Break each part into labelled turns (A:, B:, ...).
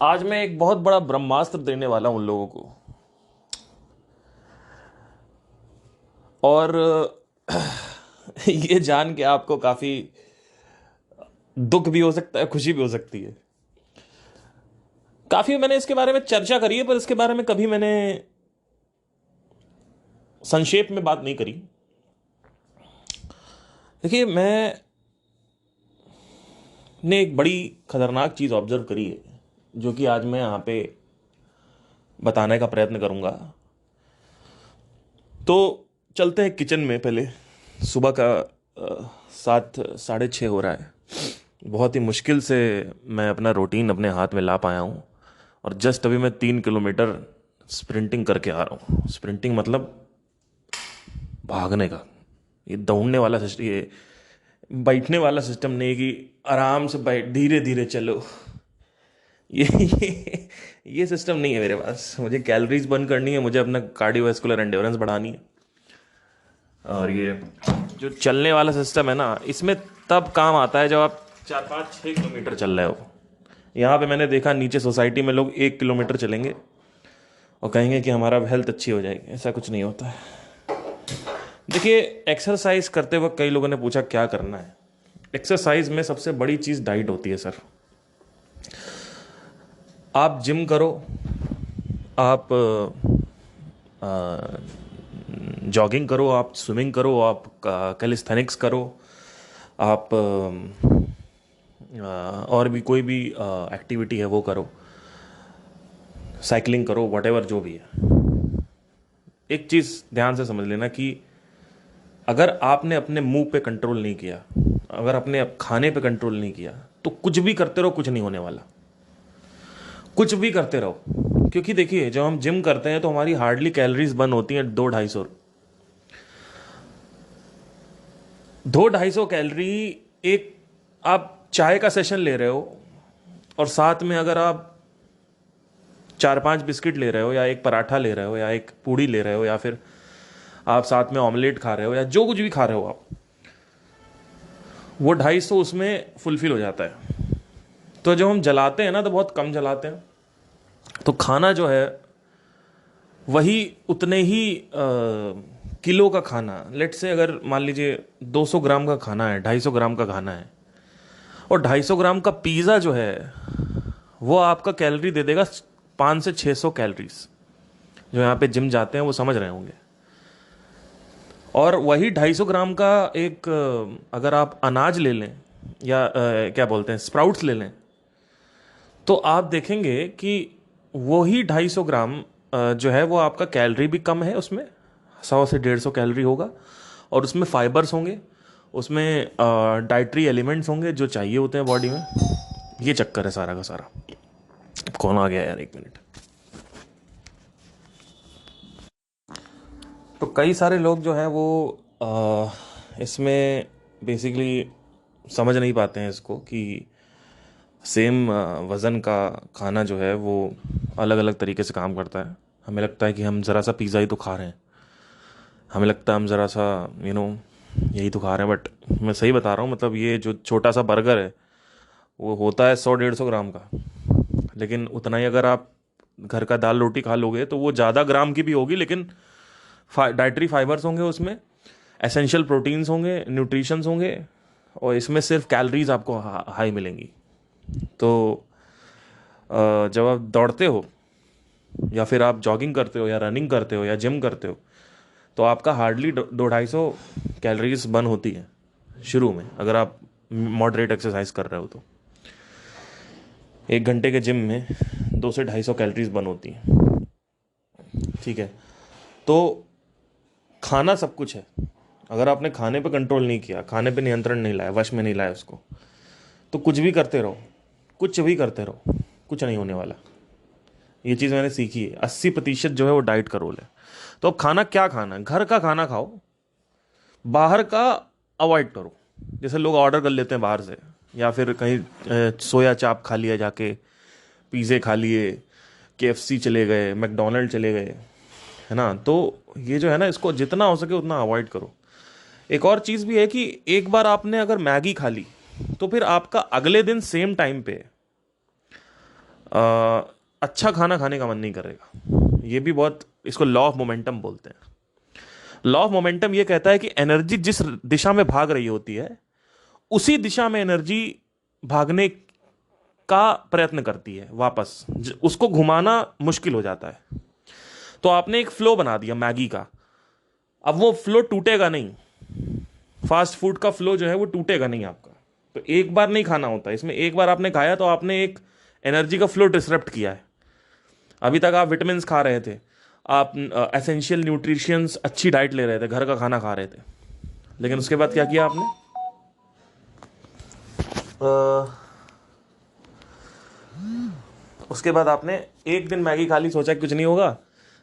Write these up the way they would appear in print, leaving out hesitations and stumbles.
A: आज मैं एक बहुत बड़ा ब्रह्मास्त्र देने वाला हूं उन लोगों को। और ये जान के आपको काफी दुख भी हो सकता है, खुशी भी हो सकती है। काफी मैंने इसके बारे में चर्चा करी है, पर इसके बारे में कभी मैंने संक्षेप में बात नहीं करी। देखिए, मैं ने एक बड़ी खतरनाक चीज ऑब्जर्व करी है, जो कि आज मैं यहां पे बताने का प्रयत्न करूंगा। तो चलते हैं किचन में। पहले सुबह का 7 साढ़े 6 हो रहा है। बहुत ही मुश्किल से मैं अपना रूटीन अपने हाथ में ला पाया हूँ। और जस्ट अभी मैं 3 किलोमीटर स्प्रिंटिंग करके आ रहा हूँ। स्प्रिंटिंग मतलब भागने का। ये दौड़ने वाला सिस्टम, ये बैठने वाला सिस्टम नहीं कि आराम से बैठ धीरे धीरे चलो। ये सिस्टम नहीं है मेरे पास। मुझे कैलोरीज बर्न करनी है, मुझे अपना कार्डियोवैस्कुलर एंड्योरेंस बढ़ानी है। और ये जो चलने वाला सिस्टम है ना, इसमें तब काम आता है जब आप 4 5 6 किलोमीटर चल रहे हो। यहाँ पे मैंने देखा नीचे सोसाइटी में लोग 1 किलोमीटर चलेंगे और कहेंगे कि हमारा हेल्थ अच्छी हो जाएगी। ऐसा कुछ नहीं होता है। देखिए, एक्सरसाइज करते वक्त कई लोगों ने पूछा क्या करना है। एक्सरसाइज में सबसे बड़ी चीज़ डाइट होती है सर। आप जिम करो, आप जॉगिंग करो, आप स्विमिंग करो, आप कैलिस्थेनिक्स करो, आप और भी कोई भी एक्टिविटी है वो करो, साइकिलिंग करो, वटेवर जो भी है। एक चीज़ ध्यान से समझ लेना कि अगर आपने अपने मुंह पे कंट्रोल नहीं किया, अगर अपने खाने पे कंट्रोल नहीं किया, तो कुछ भी करते रहो कुछ नहीं होने वाला। कुछ भी करते रहो। क्योंकि देखिए, जब हम जिम करते हैं तो हमारी हार्डली कैलोरीज बर्न होती हैं 200 250। 200 250 कैलोरी। एक आप चाय का सेशन ले रहे हो और साथ में अगर आप 4 5 बिस्किट ले रहे हो, या एक पराठा ले रहे हो, या एक पूड़ी ले रहे हो, या फिर आप साथ में ऑमलेट खा रहे हो, या जो कुछ भी खा रहे हो आप, वो 250 उसमें फुलफिल हो जाता है। तो जब हम जलाते हैं ना, तो बहुत कम जलाते हैं। तो खाना जो है वही उतने ही किलो का खाना, लेट से अगर मान लीजिए 200 ग्राम का खाना है, 250 ग्राम का खाना है, और 250 ग्राम का पिज़्ज़ा जो है वो आपका कैलोरी दे देगा 500 से 600 कैलोरीज। जो यहाँ पे जिम जाते हैं वो समझ रहे होंगे। और वही 250 ग्राम का एक अगर आप अनाज ले लें, या क्या बोलते हैं, स्प्राउट्स ले लें, तो आप देखेंगे कि वही 250 ग्राम जो है वो आपका कैलोरी भी कम है उसमें। 100 से 150 कैलोरी होगा। और उसमें फाइबर्स होंगे, उसमें डाइटरी एलिमेंट्स होंगे जो चाहिए होते हैं बॉडी में। ये चक्कर है सारा का सारा। कौन आ गया यार, 1 मिनट। तो कई सारे लोग जो हैं वो इसमें बेसिकली समझ नहीं पाते हैं इसको कि सेम वज़न का खाना जो है वो अलग अलग तरीके से काम करता है। हमें लगता है कि हम ज़रा सा पिज़्ज़ा ही तो खा रहे हैं, हमें लगता है हम ज़रा सा यही तो खा रहे हैं। बट मैं सही बता रहा हूँ, मतलब ये जो छोटा सा बर्गर है वो होता है 100 150 ग्राम का। लेकिन उतना ही अगर आप घर का दाल रोटी खा लोगे तो वो ज़्यादा ग्राम की भी होगी, लेकिन डाइटरी फाइबर्स होंगे उसमें, एसेंशियल प्रोटीन्स होंगे, न्यूट्रिशंस होंगे, और इसमें सिर्फ कैलोरीज आपको हाई मिलेंगी। तो जब आप दौड़ते हो, या फिर आप जॉगिंग करते हो, या रनिंग करते हो, या जिम करते हो, तो आपका हार्डली 200 250 कैलोरीज बर्न होती है शुरू में, अगर आप मॉडरेट एक्सरसाइज कर रहे हो तो। 1 घंटे के जिम में 200 से 250 कैलोरीज बर्न होती हैं। ठीक है। तो खाना सब कुछ है। अगर आपने खाने पे कंट्रोल नहीं किया, खाने पे नियंत्रण नहीं लाया, वश में नहीं लाया उसको, तो कुछ भी करते रहो, कुछ भी करते रहो, कुछ नहीं होने वाला। ये चीज़ मैंने सीखी है। 80% जो है वो डाइट का रोल है। तो अब खाना क्या खाना है? घर का खाना खाओ, बाहर का अवॉइड करो। जैसे लोग ऑर्डर कर लेते हैं बाहर से, या फिर कहीं सोया चाप खा लिया जाके, पिज़्ज़े खा लिए, KFC चले गए, मैकडोनल्ड चले गए, है ना। तो ये जो है ना, इसको जितना हो सके उतना अवॉइड करो। एक और चीज़ भी है कि एक बार आपने अगर मैगी खा ली, तो फिर आपका अगले दिन सेम टाइम पे अच्छा खाना खाने का मन नहीं करेगा। ये भी बहुत, इसको लॉ ऑफ मोमेंटम बोलते हैं। लॉ ऑफ मोमेंटम ये कहता है कि एनर्जी जिस दिशा में भाग रही होती है उसी दिशा में एनर्जी भागने का प्रयत्न करती है वापस, उसको घुमाना मुश्किल हो जाता है। तो आपने एक फ्लो बना दिया मैगी का, अब वो फ्लो टूटेगा नहीं। फास्ट फूड का फ्लो जो है वो टूटेगा नहीं आपका। तो एक बार नहीं खाना होता इसमें, एक बार आपने खाया तो आपने एक एनर्जी का फ्लो डिसरप्ट किया है। अभी तक आप विटामिन खा रहे थे, आप एसेंशियल न्यूट्रिशंस अच्छी डाइट ले रहे थे, घर का खाना खा रहे थे, लेकिन उसके बाद क्या किया आपने? उसके बाद आपने एक दिन मैगी खा ली, सोचा कि कुछ नहीं होगा,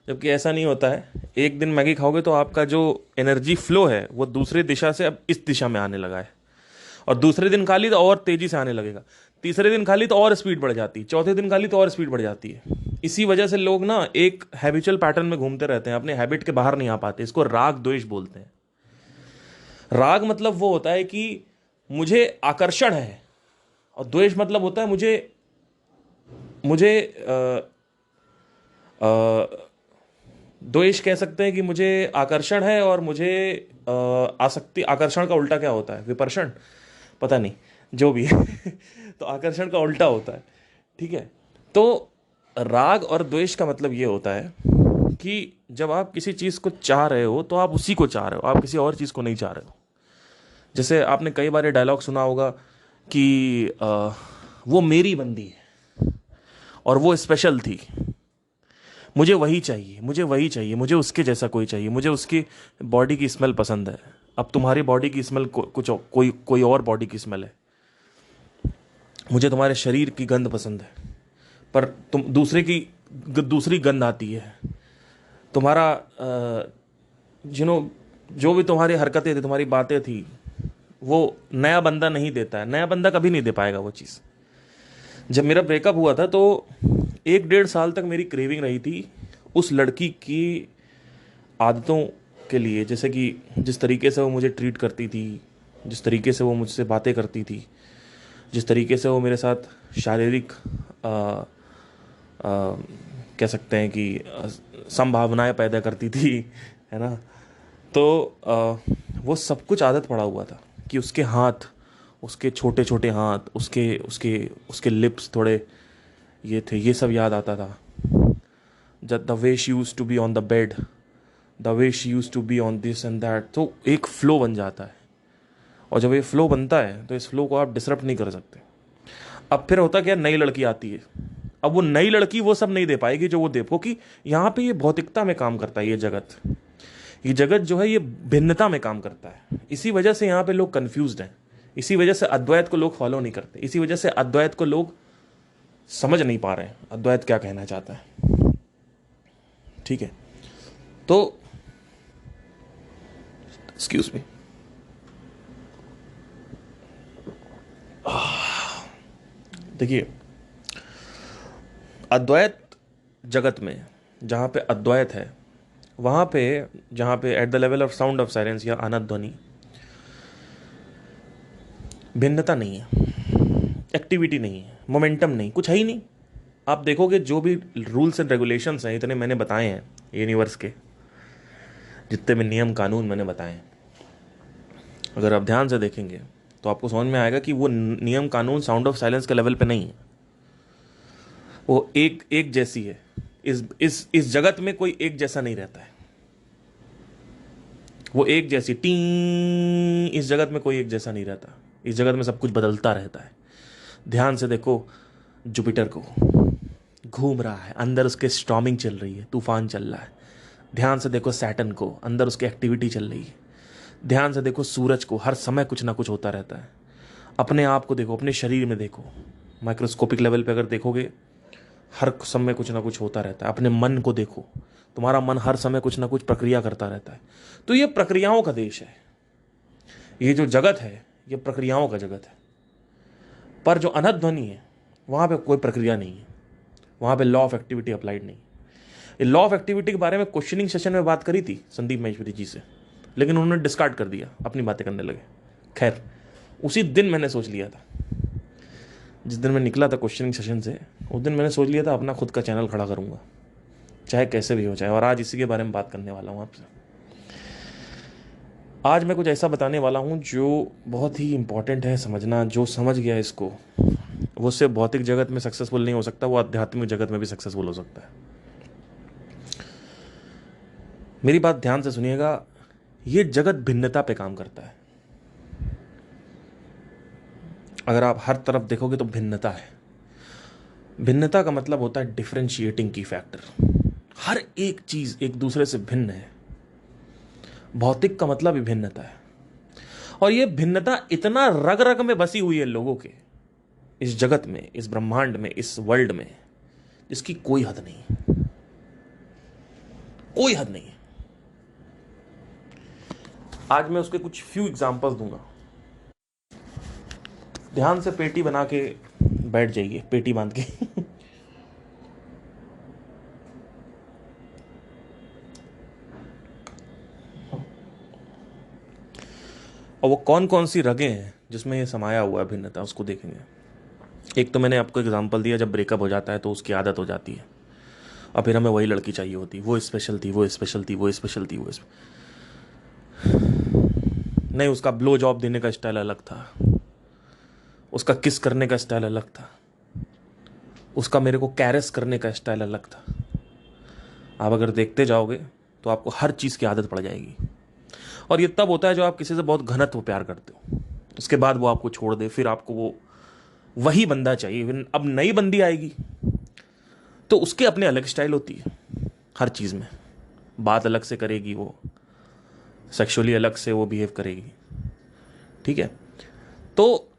A: जबकि ऐसा नहीं होता है। एक दिन मैगी खाओगे तो आपका जो एनर्जी फ्लो है वो दूसरी दिशा से अब इस दिशा में आने लगा है, और दूसरे दिन खा ली तो और तेजी से आने लगेगा, तीसरे दिन खा ली तो और स्पीड बढ़ जाती है, चौथे दिन खा ली तो और स्पीड बढ़ जाती है। इसी वजह से लोग ना एक हैबिचुअल पैटर्न में घूमते रहते हैं, अपने हैबिट के बाहर नहीं आ पाते। इसको राग द्वेष बोलते हैं। राग मतलब वो होता है कि मुझे आकर्षण है, और द्वेष मतलब होता है मुझे मुझे द्वेष कह सकते हैं कि मुझे आकर्षण है, और मुझे आसक्ति। आकर्षण का उल्टा क्या होता है? विपर्षण, पता नहीं, जो भी है तो आकर्षण का उल्टा होता है, ठीक है। तो राग और द्वेष का मतलब ये होता है कि जब आप किसी चीज़ को चाह रहे हो तो आप उसी को चाह रहे हो, आप किसी और चीज़ को नहीं चाह रहे हो। जैसे आपने कई बार ये डायलॉग सुना होगा कि वो मेरी बंदी है और वो स्पेशल थी, मुझे वही चाहिए, मुझे वही चाहिए, मुझे उसके जैसा कोई चाहिए, मुझे उसकी बॉडी की स्मेल पसंद है। अब तुम्हारी बॉडी की स्मेल कुछ कोई और बॉडी की स्मेल है। मुझे तुम्हारे शरीर की गंध पसंद है, पर तुम दूसरी गंध आती है। तुम्हारा जो भी तुम्हारी हरकतें थी, तुम्हारी बातें थी, वो नया बंदा नहीं देता है। नया बंदा कभी नहीं दे पाएगा वो चीज़। जब मेरा ब्रेकअप हुआ था तो 1-1.5 साल तक मेरी क्रेविंग रही थी उस लड़की की आदतों के लिए, जैसे कि जिस तरीके से वो मुझे ट्रीट करती थी, जिस तरीके से वो मुझसे बातें करती थी, जिस तरीके से वो मेरे साथ शारीरिक कह सकते हैं कि संभावनाएं पैदा करती थी, है ना। तो वो सब कुछ आदत पड़ा हुआ था कि उसके हाथ, उसके छोटे छोटे हाथ, उसके उसके उसके लिप्स थोड़े ये थे, ये सब याद आता था। जब the way she used to be on the bed, the way she used to be on this and that, तो एक फ्लो बन जाता है। और जब ये फ्लो बनता है तो इस फ्लो को आप डिसरप्ट नहीं कर सकते। अब फिर होता क्या, नई लड़की आती है। अब वो नई लड़की वो सब नहीं दे पाएगी जो वो दे, क्योंकि यहाँ पे ये भौतिकता में काम करता है। ये जगत जो है ये भिन्नता में काम करता है। इसी वजह से यहाँ पे लोग कंफ्यूज्ड हैं, इसी वजह से अद्वैत को लोग फॉलो नहीं करते, इसी वजह से अद्वैत को लोग समझ नहीं पा रहे हैं अद्वैत क्या कहना चाहता है, ठीक है। तो एक्सक्यूज मी, देखिए, अद्वैत जगत में जहाँ पे अद्वैत है, वहाँ पे जहाँ पे at the level of sound of silence या अनंत ध्वनि, भिन्नता नहीं है, एक्टिविटी नहीं है, मोमेंटम नहीं, कुछ है ही नहीं। आप देखोगे जो भी रूल्स एंड रेगुलेशंस हैं, इतने मैंने बताए हैं यूनिवर्स के, जितने भी नियम कानून मैंने बताए हैं, अगर आप ध्यान से देखेंगे तो आपको समझ में आएगा कि वो नियम कानून साउंड ऑफ साइलेंस के लेवल पे नहीं है। वो एक जैसी है। इस जगत में कोई एक जैसा नहीं रहता है। वो एक जैसी टी, इस जगत में कोई एक जैसा नहीं रहता। इस जगत में सब कुछ बदलता रहता है। ध्यान से देखो, जुपिटर को, घूम रहा है, अंदर उसके स्टॉर्मिंग चल रही है, तूफान चल रहा है। ध्यान से देखो सैटर्न को, अंदर उसकी एक्टिविटी चल रही है। ध्यान से देखो सूरज को, हर समय कुछ ना कुछ होता रहता है। अपने आप को देखो, अपने शरीर में देखो, माइक्रोस्कोपिक लेवल पे अगर देखोगे, हर समय कुछ ना कुछ होता रहता है। अपने मन को देखो, तुम्हारा मन हर समय कुछ ना कुछ प्रक्रिया करता रहता है। तो ये प्रक्रियाओं का देश है। ये जो जगत है ये प्रक्रियाओं का जगत है। पर जो अनंत ध्वनि है वहाँ पे कोई प्रक्रिया नहीं है, वहाँ पे लॉ ऑफ एक्टिविटी अप्लाइड नहीं। ये लॉ ऑफ एक्टिविटी के बारे में क्वेश्चनिंग सेशन में बात करी थी संदीप महेश्वरी जी से, लेकिन उन्होंने डिस्कार्ड कर दिया, अपनी बातें करने लगे। खैर, उसी दिन मैंने सोच लिया था, जिस दिन मैं निकला था क्वेश्चनिंग सेशन से, उस दिन मैंने सोच लिया था अपना खुद का चैनल खड़ा करूँगा, चाहे कैसे भी हो चाहे। और आज इसी के बारे में बात करने वाला हूँ आपसे। आज मैं कुछ ऐसा बताने वाला हूँ जो बहुत ही इम्पॉर्टेंट है समझना। जो समझ गया इसको, वो सिर्फ भौतिक जगत में सक्सेसफुल नहीं हो सकता, वो आध्यात्मिक जगत में भी सक्सेसफुल हो सकता है। मेरी बात ध्यान से सुनिएगा। ये जगत भिन्नता पे काम करता है। अगर आप हर तरफ देखोगे तो भिन्नता है। भिन्नता का मतलब होता है डिफरेंशिएटिंग की फैक्टर। हर एक चीज एक दूसरे से भिन्न है। भौतिक का मतलब ही भिन्नता है। और ये भिन्नता इतना रग रग में बसी हुई है लोगों के, इस जगत में, इस ब्रह्मांड में, इस वर्ल्ड में, जिसकी कोई हद नहीं, कोई हद नहीं है। आज मैं उसके कुछ फ्यू एग्जांपल्स दूंगा। ध्यान से पेटी बना के बैठ जाइए, पेटी बांध के। और वो कौन कौन सी रगें हैं जिसमें ये समाया हुआ है भिन्नता, उसको देखेंगे। एक तो मैंने आपको एग्जांपल दिया, जब ब्रेकअप हो जाता है तो उसकी आदत हो जाती है, और फिर हमें वही लड़की चाहिए होती, वो स्पेशल थी, वो स्पेशल थी, वो स्पेशल थी, वो नहीं, उसका ब्लो जॉब देने का स्टाइल अलग था, उसका किस करने का स्टाइल अलग था, उसका मेरे को कैरेस करने का स्टाइल अलग था। आप अगर देखते जाओगे तो आपको हर चीज़ की आदत पड़ जाएगी। और ये तब होता है जो आप किसी से बहुत घनत्व प्यार करते हो, उसके बाद वो आपको छोड़ दे, फिर आपको वो वही बंदा चाहिए। अब नई बंदी आएगी तो उसके अपने अलग स्टाइल होती है, हर चीज़ में बात अलग से करेगी, वो सेक्सुअली अलग से वो बिहेव करेगी, ठीक है। तो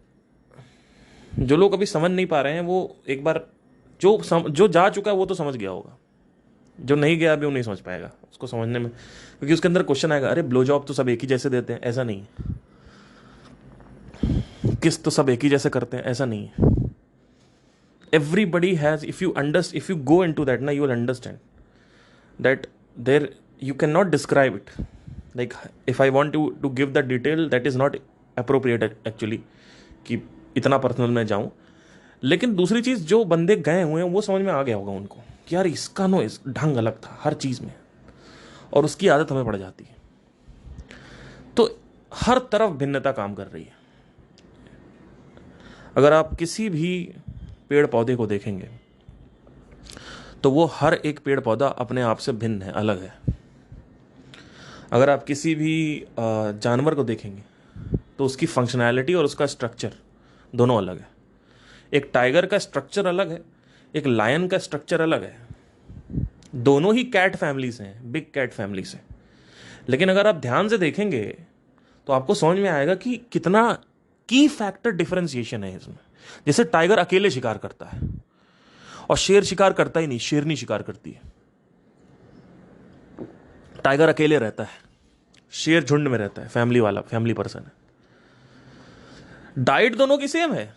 A: जो लोग अभी समझ नहीं पा रहे हैं, वो एक बार जो जा चुका है वो तो समझ गया होगा, जो नहीं गया अभी वो नहीं समझ पाएगा उसको समझने में, क्योंकि उसके अंदर क्वेश्चन आएगा, अरे ब्लो जॉब तो सब एक ही जैसे देते हैं, ऐसा नहीं है। किस तो सब एक ही जैसे करते हैं, ऐसा नहीं है। Everybody has, if you go into that ना, you will understand that there you can not describe it. Like if I want to give the detail, that is not appropriate actually, कि इतना पर्सनल में जाऊं। लेकिन दूसरी चीज, जो बंदे गए हुए हैं वो समझ में आ गया होगा उनको कि यार इसका नो इस ढंग अलग था हर चीज में, और उसकी आदत हमें पड़ जाती है। तो हर तरफ भिन्नता काम कर रही है। अगर आप किसी भी पेड़ पौधे को देखेंगे तो वो हर एक पेड़ पौधा अपने आप से भिन्न है, अलग है। अगर आप किसी भी जानवर को देखेंगे तो उसकी फंक्शनैलिटी और उसका स्ट्रक्चर दोनों अलग है। एक टाइगर का स्ट्रक्चर अलग है, एक लायन का स्ट्रक्चर अलग है। दोनों ही कैट फैमिली से हैं, बिग कैट फैमिली से। लेकिन अगर आप ध्यान से देखेंगे तो आपको समझ में आएगा कि कितना की फैक्टर डिफरेंशिएशन है इसमें। जैसे टाइगर अकेले शिकार करता है, और शेर शिकार करता ही नहीं, शेरनी शिकार करती है। टाइगर अकेले रहता है, शेर झुंड में रहता है, फैमिली पर्सन है। डाइट दोनों की सेम है,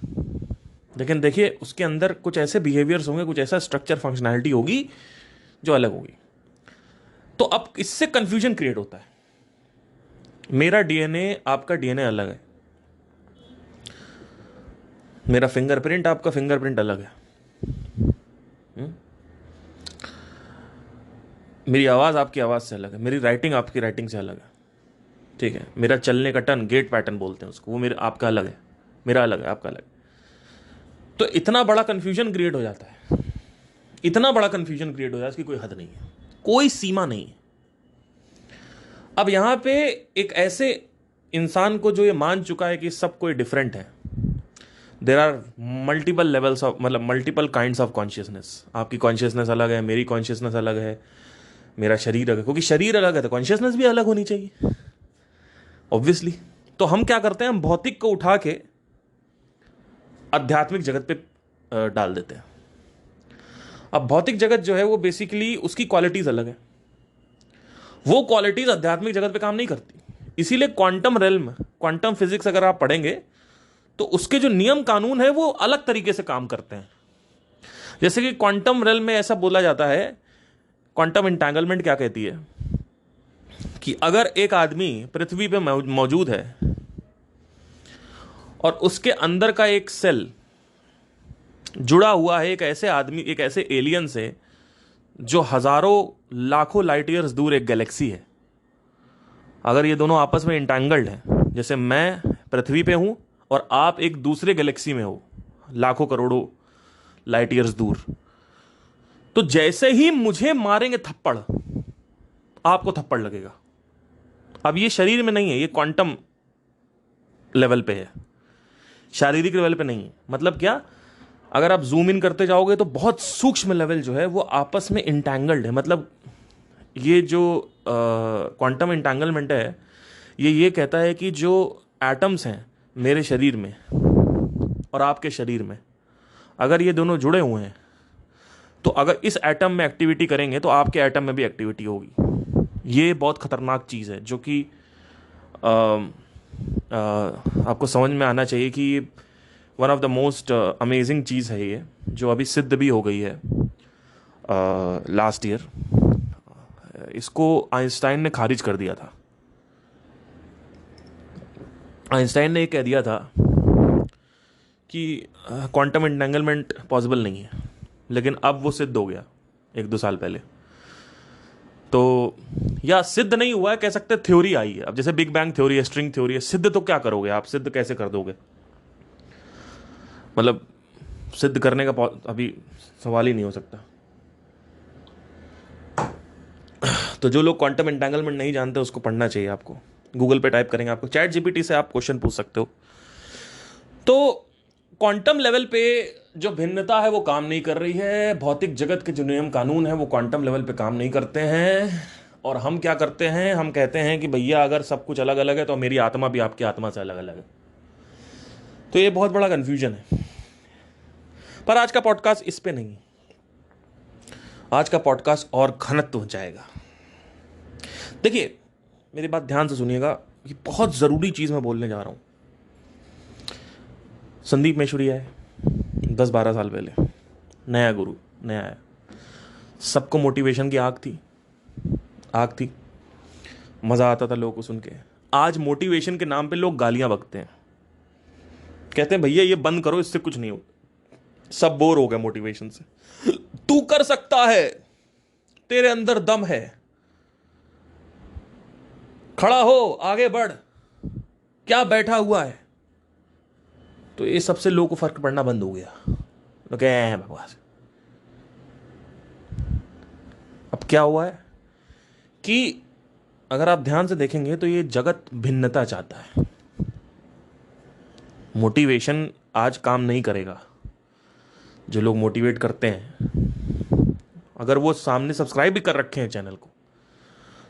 A: लेकिन देखिए उसके अंदर कुछ ऐसे बिहेवियर्स होंगे, कुछ ऐसा स्ट्रक्चर फंक्शनैलिटी होगी जो अलग होगी। तो अब इससे कंफ्यूजन क्रिएट होता है। मेरा डीएनए आपका डीएनए अलग है, मेरा फिंगरप्रिंट आपका फिंगरप्रिंट अलग है, मेरी आवाज आपकी आवाज से अलग है, मेरी राइटिंग आपकी राइटिंग से अलग है, ठीक है। मेरा चलने का टर्न, गेट पैटर्न बोलते हैं उसको, वो मेरा आपका अलग है, मेरा अलग है, आपका अलग है। तो इतना बड़ा कंफ्यूजन क्रिएट हो जाता है, इतना बड़ा कंफ्यूजन क्रिएट हो जाता है, इसकी कोई हद नहीं है, कोई सीमा नहीं है। अब यहां पे एक ऐसे इंसान को जो ये मान चुका है कि सब कोई डिफरेंट है, there are multiple levels of, मतलब मल्टीपल काइंड्स ऑफ कॉन्शियसनेस। आपकी कॉन्शियसनेस अलग है, मेरी कॉन्शियसनेस अलग है, मेरा शरीर अलग है, क्योंकि शरीर अलग है तो कॉन्शियसनेस भी अलग होनी चाहिए ऑब्वियसली। तो हम क्या करते हैं, हम भौतिक को उठा के आध्यात्मिक जगत पे डाल देते हैं। अब भौतिक जगत जो है वो बेसिकली उसकी क्वालिटीज अलग है, वो क्वालिटीज आध्यात्मिक जगत पे काम नहीं करती। इसीलिए क्वांटम रेल्म, क्वांटम फिजिक्स अगर आप पढ़ेंगे तो उसके जो नियम कानून है वो अलग तरीके से काम करते हैं। जैसे कि क्वांटम रेल्म में ऐसा बोला जाता है, क्वांटम इंटैंगलमेंट क्या कहती है कि अगर एक आदमी पृथ्वी पे मौजूद है और उसके अंदर का एक सेल जुड़ा हुआ है एक ऐसे आदमी, एक ऐसे एलियन से जो हजारों लाखों लाइट ईयर्स दूर एक गैलेक्सी है। अगर ये दोनों आपस में इंटैंगल्ड हैं, जैसे मैं पृथ्वी पे हूं और आप एक दूसरे गैलेक्सी में हो लाखों करोड़ों लाइट ईयर्स दूर, तो जैसे ही मुझे मारेंगे थप्पड़, आपको थप्पड़ लगेगा। अब ये शरीर में नहीं है, ये क्वांटम लेवल पे है, शारीरिक लेवल पे नहीं है। मतलब क्या, अगर आप जूम इन करते जाओगे तो बहुत सूक्ष्म लेवल जो है वो आपस में इंटैंगल्ड है। मतलब ये जो क्वांटम इंटैंगलमेंट है, ये कहता है कि जो एटम्स हैं मेरे शरीर में और आपके शरीर में, अगर ये दोनों जुड़े हुए हैं तो अगर इस एटम में एक्टिविटी करेंगे तो आपके एटम में भी एक्टिविटी होगी। ये बहुत खतरनाक चीज़ है जो कि आपको समझ में आना चाहिए कि one of the most amazing चीज़ है ये, जो अभी सिद्ध भी हो गई है लास्ट ईयर। इसको आइंस्टाइन ने खारिज कर दिया था। आइंस्टाइन ने ये कह दिया था कि क्वांटम एंटेंगलमेंट पॉसिबल नहीं है, लेकिन अब वो सिद्ध हो गया 1-2 साल पहले। तो या सिद्ध नहीं हुआ है, कह सकते थ्योरी आई है। अब जैसे बिग बैंग थ्योरी है, स्ट्रिंग थ्योरी है, सिद्ध तो क्या करोगे आप, सिद्ध कैसे कर दोगे? मतलब सिद्ध करने का अभी सवाल ही नहीं हो सकता। तो जो लोग क्वांटम एंटेंगलमेंट नहीं जानते उसको पढ़ना चाहिए आपको। गूगल पे टाइप करेंगे, आपको चैट जीपीटी से आप क्वेश्चन पूछ सकते हो। तो क्वांटम लेवल पे जो भिन्नता है वो काम नहीं कर रही है। भौतिक जगत के जो नियम कानून है वो क्वांटम लेवल पे काम नहीं करते हैं। और हम क्या करते हैं, हम कहते हैं कि भैया अगर सब कुछ अलग अलग है तो मेरी आत्मा भी आपकी आत्मा से अलग अलग है। तो ये बहुत बड़ा कंफ्यूजन है। पर आज का पॉडकास्ट इस पे नहीं, आज का पॉडकास्ट और घनत्व हो जाएगा। देखिए मेरी बात ध्यान से सुनिएगा, ये बहुत ज़रूरी चीज़ मैं बोलने जा रहा हूँ। संदीप महेश्वरी है 10-12 साल पहले, नया गुरु, नया आया, सबको मोटिवेशन की आग थी, मज़ा आता था लोगों को सुन के। आज मोटिवेशन के नाम पे लोग गालियां बकते हैं, कहते हैं भैया ये बंद करो, इससे कुछ नहीं हो, सब बोर हो गए मोटिवेशन से। तू कर सकता है, तेरे अंदर दम है, खड़ा हो, आगे बढ़, क्या बैठा हुआ है। तो ये सबसे लोगों को फर्क पड़ना बंद हो गया, तो क्या है बकवास। अब क्या हुआ है कि अगर आप ध्यान से देखेंगे तो ये जगत भिन्नता चाहता है। मोटिवेशन आज काम नहीं करेगा। जो लोग मोटिवेट करते हैं, अगर वो सामने सब्सक्राइब भी कर रखे हैं चैनल को,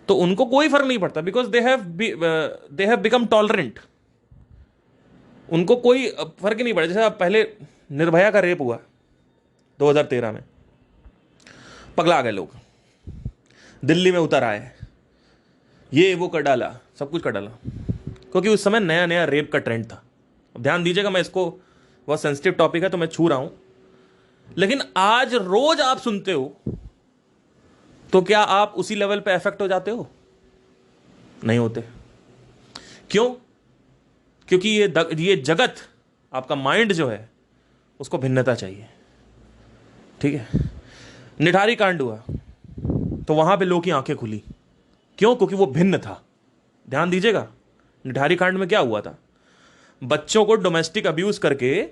A: तो उनको कोई फर्क नहीं पड़ता, because they have become tolerant. उनको कोई फर्क ही नहीं पड़ा। जैसे अब पहले निर्भया का रेप हुआ 2013 में, पगला गए लोग, दिल्ली में उतर आए, ये वो कर डाला, सब कुछ कर डाला, क्योंकि उस समय नया नया रेप का ट्रेंड था। अब ध्यान दीजिएगा, मैं इसको, बहुत सेंसिटिव टॉपिक है तो मैं छू रहा हूं, लेकिन आज रोज आप सुनते हो, तो क्या आप उसी लेवल पे अफेक्ट हो जाते हो? नहीं होते। क्यों? क्योंकि ये जगत, आपका माइंड जो है, उसको भिन्नता चाहिए। ठीक है, निठारी कांड हुआ तो वहां पे लोगों की आंखें खुली। क्यों? क्योंकि वो भिन्न था। ध्यान दीजिएगा, निठारी कांड में क्या हुआ था, बच्चों को डोमेस्टिक अब्यूज करके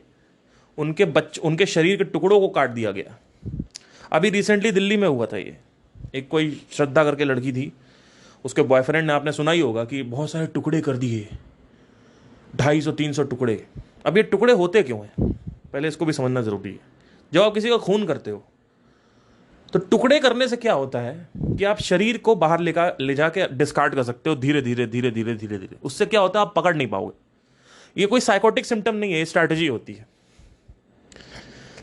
A: उनके शरीर के टुकड़ों को काट दिया गया। अभी रिसेंटली दिल्ली में हुआ था ये, एक कोई श्रद्धा करके लड़की थी, उसके बॉयफ्रेंड ने, आपने सुना ही होगा कि बहुत सारे टुकड़े कर दिए, 250-300 टुकड़े। अब ये टुकड़े होते क्यों हैं, पहले इसको भी समझना जरूरी है। जब आप किसी का खून करते हो तो टुकड़े करने से क्या होता है कि आप शरीर को बाहर ले जाके डिस्कार्ड कर सकते हो, धीरे धीरे धीरे धीरे धीरे धीरे। उससे क्या होता है, आप पकड़ नहीं पाओगे। ये कोई साइकोटिक सिम्टम नहीं है, ये स्ट्रैटेजी होती है।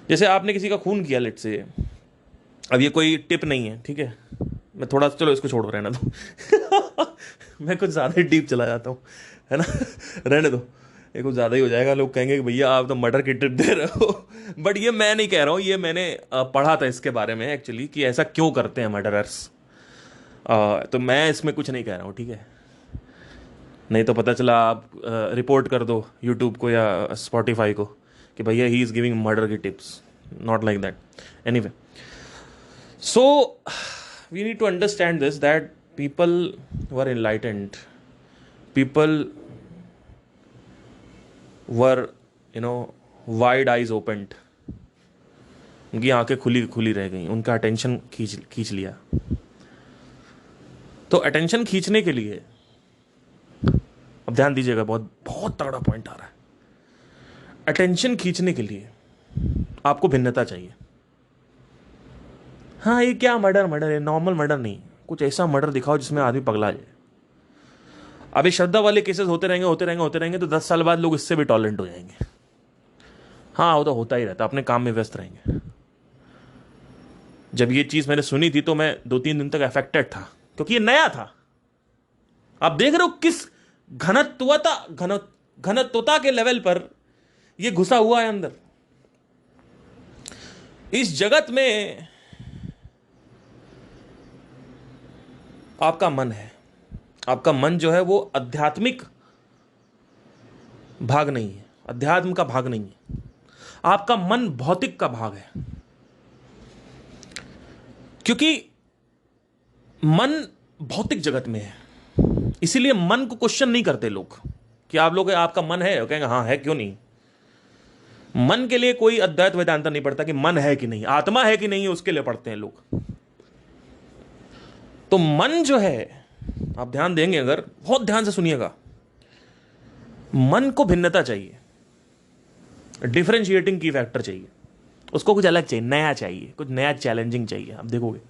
A: जैसे आपने किसी का खून किया, लेट से, अब ये कोई टिप नहीं है, ठीक है, मैं थोड़ा, चलो इसको छोड़ रहना दो मैं कुछ ज़्यादा ही डीप चला जाता हूँ, है ना रहने दो, ये कुछ ज़्यादा ही हो जाएगा। लोग कहेंगे कि भैया आप तो मर्डर की टिप दे रहे हो बट ये मैं नहीं कह रहा हूँ, ये मैंने पढ़ा था इसके बारे में एक्चुअली, कि ऐसा क्यों करते हैं मर्डरर्स। तो मैं इसमें कुछ नहीं कह रहा हूँ, ठीक है, नहीं तो पता चला आप रिपोर्ट कर दो यूट्यूब को या स्पॉटिफाई को कि भैया ही इज़ गिविंग मर्डर की tips. not like that. Anyway, so we need to understand this, that people were enlightened, people were, wide eyes opened, उनकी आंखें खुली खुली रह गई, उनका अटेंशन खींच लिया. तो अटेंशन खींचने के लिए, अब ध्यान दीजिएगा, बहुत बहुत तगड़ा पॉइंट आ रहा है. अटेंशन खींचने के लिए आपको भिन्नता चाहिए. हाँ, ये क्या मर्डर है, नॉर्मल मर्डर नहीं, कुछ ऐसा मर्डर दिखाओ जिसमें आदमी पगला जाए. अभी श्रद्धा वाले केसेस होते रहेंगे तो 10 साल बाद लोग इससे भी टॉलरेंट हो जाएंगे. हाँ, वो तो होता ही रहता, अपने काम में व्यस्त रहेंगे. जब ये चीज मैंने सुनी थी तो मैं 2-3 दिन तक अफेक्टेड था, क्योंकि ये नया था. आप देख रहे हो किस घनत्वता के लेवल पर ये घुसा हुआ है अंदर. इस जगत में आपका मन है. आपका मन जो है वो आध्यात्मिक भाग नहीं है, अध्यात्म का भाग नहीं है. आपका मन भौतिक का भाग है, क्योंकि मन भौतिक जगत में है. इसीलिए मन को क्वेश्चन नहीं करते लोग कि आप लोग, आपका मन है, कहेंगे हाँ है, क्यों नहीं. मन के लिए कोई अद्वैत वेदांत नहीं पढ़ता कि मन है कि नहीं, आत्मा है कि नहीं, उसके लिए पढ़ते हैं लोग. तो मन जो है, आप ध्यान देंगे, अगर बहुत ध्यान से सुनिएगा, मन को भिन्नता चाहिए, डिफरेंशिएटिंग की फैक्टर चाहिए, उसको कुछ अलग चाहिए, नया चाहिए, कुछ नया चैलेंजिंग चाहिए. आप देखोगे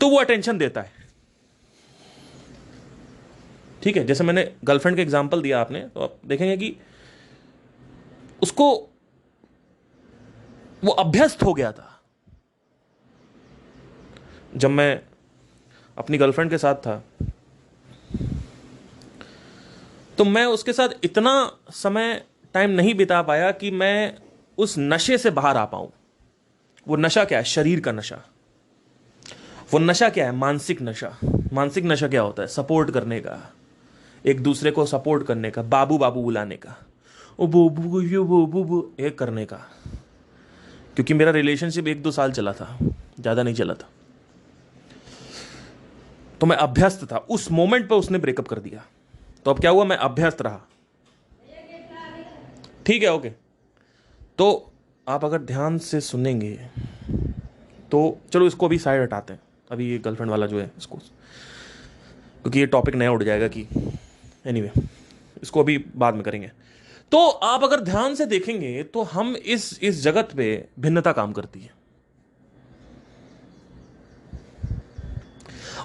A: तो वो अटेंशन देता है. ठीक है, जैसे मैंने गर्लफ्रेंड का एग्जांपल दिया आपने, तो आप देखेंगे कि उसको वो अभ्यस्त हो गया था. जब मैं अपनी गर्लफ्रेंड के साथ था तो मैं उसके साथ इतना समय टाइम नहीं बिता पाया कि मैं उस नशे से बाहर आ पाऊं. वो नशा क्या है? शरीर का नशा. वो नशा क्या है? मानसिक नशा. मानसिक नशा क्या होता है? सपोर्ट करने का, एक दूसरे को सपोर्ट करने का, बाबू बाबू बुलाने का, ओ बोबू यो बोबू एक करने का. क्योंकि मेरा रिलेशनशिप 1-2 साल चला था, ज्यादा नहीं चला था, तो मैं अभ्यस्त था. उस मोमेंट पर उसने ब्रेकअप कर दिया, तो अब क्या हुआ? मैं अभ्यस्त रहा. ठीक है, ओके. तो आप अगर ध्यान से सुनेंगे तो, चलो इसको अभी साइड हटाते हैं, अभी ये गर्लफ्रेंड वाला जो है इसको, क्योंकि ये टॉपिक नया उठ जाएगा कि एनीवे, इसको अभी बाद में करेंगे. तो आप अगर ध्यान से देखेंगे तो हम इस जगत पे भिन्नता काम करती है,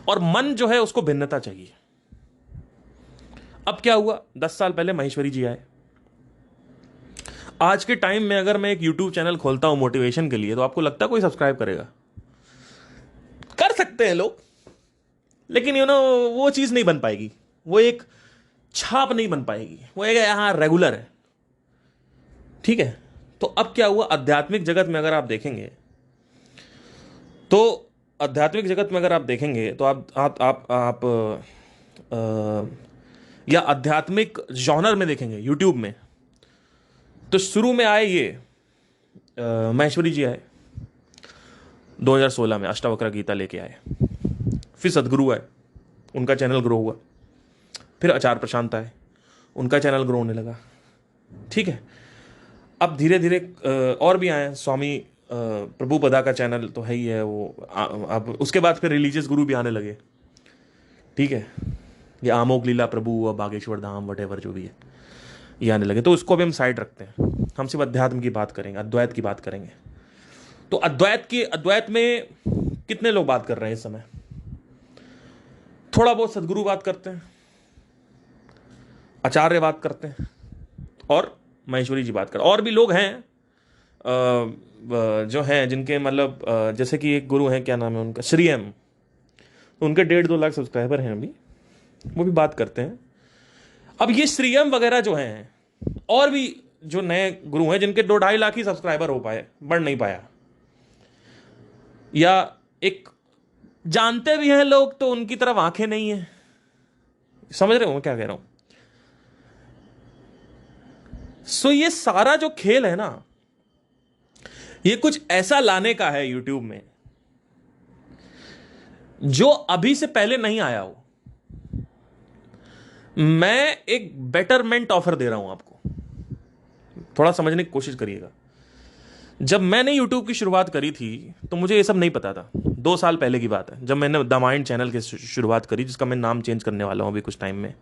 A: और मन जो है उसको भिन्नता चाहिए. अब क्या हुआ? 10 साल पहले महेश्वरी जी आए. आज के टाइम में अगर मैं एक YouTube चैनल खोलता हूं मोटिवेशन के लिए, तो आपको लगता है कोई सब्सक्राइब करेगा? कर सकते हैं लोग, लेकिन वो चीज नहीं बन पाएगी, वो एक छाप नहीं बन पाएगी, वो एक यहां रेगुलर है. ठीक है. तो अब क्या हुआ? आध्यात्मिक जगत में अगर आप देखेंगे तो, आध्यात्मिक जगत में अगर आप देखेंगे तो आप या आध्यात्मिक जॉनर में देखेंगे यूट्यूब में, तो शुरू में आए ये महेश्वरी जी आए 2016 में, अष्टावक्र गीता लेके आए. फिर सदगुरु आए, उनका चैनल ग्रो हुआ. फिर आचार्य प्रशांत आए, उनका चैनल ग्रो होने लगा. ठीक है. अब धीरे धीरे और भी आए. स्वामी प्रभुपदा का चैनल तो है ही है वो. अब उसके बाद फिर रिलीजियस गुरु भी आने लगे. ठीक है. ये आमोग लीला प्रभु और बागेश्वर धाम वटेवर जो भी है, ये आने लगे. तो उसको भी हम साइड रखते हैं, हम सिर्फ अध्यात्म की बात करेंगे, अद्वैत की बात करेंगे. तो अद्वैत में कितने लोग बात कर रहे हैं इस समय? थोड़ा बहुत सदगुरु बात करते हैं, आचार्य बात करते हैं, और महेश्वरी जी बात करते हैं. और भी लोग हैं जो हैं जिनके मतलब जैसे कि एक गुरु हैं, क्या नाम है उनका, श्री एम. उनके 1.5-2 लाख सब्सक्राइबर हैं अभी, वो भी बात करते हैं. अब ये श्री एम वगैरह जो हैं, और भी जो नए गुरु हैं जिनके 2-2.5 लाख ही सब्सक्राइबर हो पाए, बढ़ नहीं पाया, या एक जानते भी हैं लोग तो उनकी तरफ आंखें नहीं है. समझ रहे हो मैं क्या कह रहा हूं? सो ये सारा जो खेल है ना, ये कुछ ऐसा लाने का है यूट्यूब में जो अभी से पहले नहीं आया हो। मैं एक बेटरमेंट ऑफर दे रहा हूं आपको, थोड़ा समझने की कोशिश करिएगा। जब मैंने यूट्यूब की शुरुआत करी थी तो मुझे ये सब नहीं पता था। 2 साल पहले की बात है, जब मैंने द माइंड चैनल की शुरुआत करी, जिसका मैं नाम चेंज करने वाला हूं अभी कुछ टाइम में।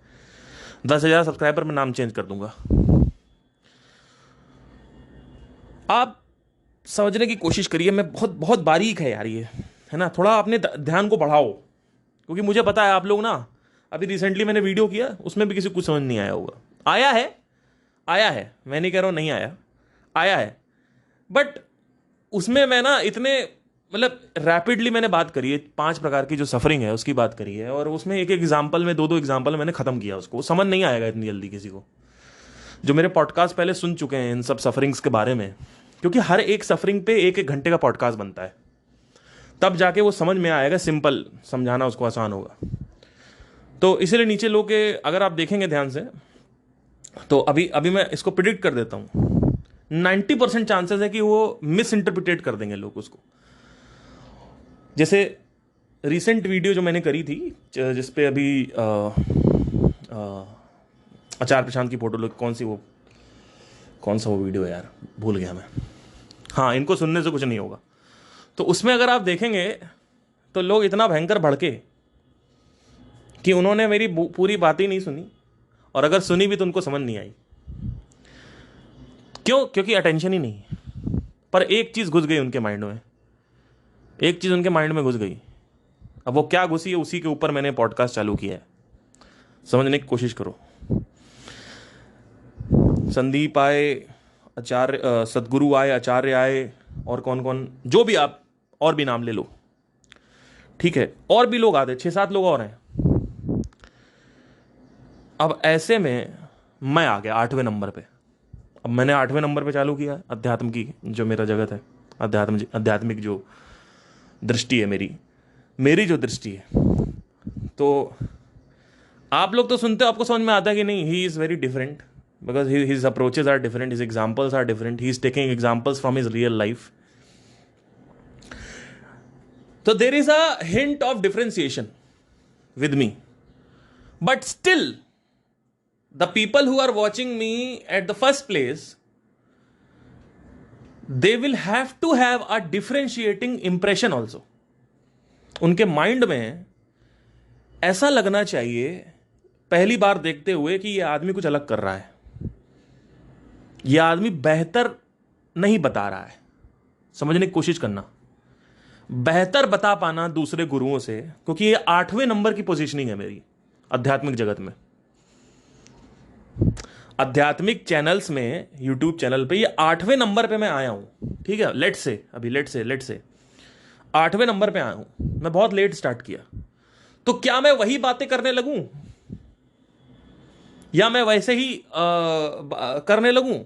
A: 10,000 सब्सक्राइबर में नाम चेंज कर दूंगा। आप समझने की कोशिश करिए, मैं बहुत बहुत बारीक है यार ये, है ना। थोड़ा अपने ध्यान को बढ़ाओ, क्योंकि मुझे पता है आप लोग ना, अभी रिसेंटली मैंने वीडियो किया, उसमें भी किसी को समझ नहीं आया होगा। आया है, आया है, मैं नहीं कह रहा हूं नहीं आया, आया है, बट उसमें मैं ना इतने मतलब रैपिडली मैंने बात करी है, 5 प्रकार की जो सफरिंग है उसकी बात करी है, और उसमें एक एग्जाम्पल में, 2-2 एग्जाम्पल मैंने खत्म किया उसको। समझ नहीं आएगा इतनी जल्दी किसी को जो मेरे पॉडकास्ट पहले सुन चुके हैं इन सब सफरिंग्स के बारे में, क्योंकि हर एक सफरिंग पे 1-1 घंटे का पॉडकास्ट बनता है, तब जाके वो समझ में आएगा, सिंपल समझाना उसको आसान होगा। तो इसीलिए नीचे लोग के अगर आप देखेंगे ध्यान से, तो अभी अभी मैं इसको प्रिडिक्ट कर देता हूं, 90% चांसेस है कि वो मिस इंटरप्रिटेट कर देंगे लोग उसको। जैसे रिसेंट वीडियो जो मैंने करी थी, जिसपे अभी आचार्य प्रशांत की फोटो लोग, कौन सा वो वीडियो है यार, भूल गया मैं। हाँ, इनको सुनने से कुछ नहीं होगा। तो उसमें अगर आप देखेंगे तो लोग इतना भयंकर भड़के कि उन्होंने मेरी पूरी बात ही नहीं सुनी, और अगर सुनी भी तो उनको समझ नहीं आई। क्यों? क्योंकि अटेंशन ही नहीं। पर एक चीज घुस गई उनके माइंड में, एक चीज उनके माइंड में घुस गई। अब वो क्या घुसी है, उसी के ऊपर मैंने पॉडकास्ट चालू किया है। समझने की कोशिश करो। संदीप आए, आचार्य, सदगुरु आए, आचार्य आए, और कौन कौन, जो भी आप और भी नाम ले लो, ठीक है, और भी लोग आते, 6-7 लोग और हैं। अब ऐसे में मैं आ गया 8वें नंबर पे। अब मैंने 8वें नंबर पे चालू किया अध्यात्म की जो मेरा जगत है, आध्यात्मिक जो दृष्टि है, मेरी जो दृष्टि है। तो आप लोग तो सुनते हो, आपको समझ में आता है कि नहीं, he is very different, because his approaches are different, his examples are different, he is taking examples from his real life. So there is a hint of differentiation with me, but still the people who are watching me at the first place, they will have to have a differentiating impression also. उनके mind में ऐसा लगना चाहिए पहली बार देखते हुए कि यह आदमी कुछ अलग कर रहा है, यह आदमी बेहतर नहीं बता रहा है। समझने की कोशिश करना, बेहतर बता पाना दूसरे गुरुओं से, क्योंकि ये 8वें नंबर की पोजीशनिंग है मेरी आध्यात्मिक जगत में। आध्यात्मिक चैनल्स में, यूट्यूब चैनल पे ये 8वें नंबर पे मैं आया हूं, ठीक है। लेट से 8वें नंबर पे आया हूं मैं, बहुत लेट स्टार्ट किया। तो क्या मैं वही बातें करने लगूं, या मैं वैसे ही करने लगूं,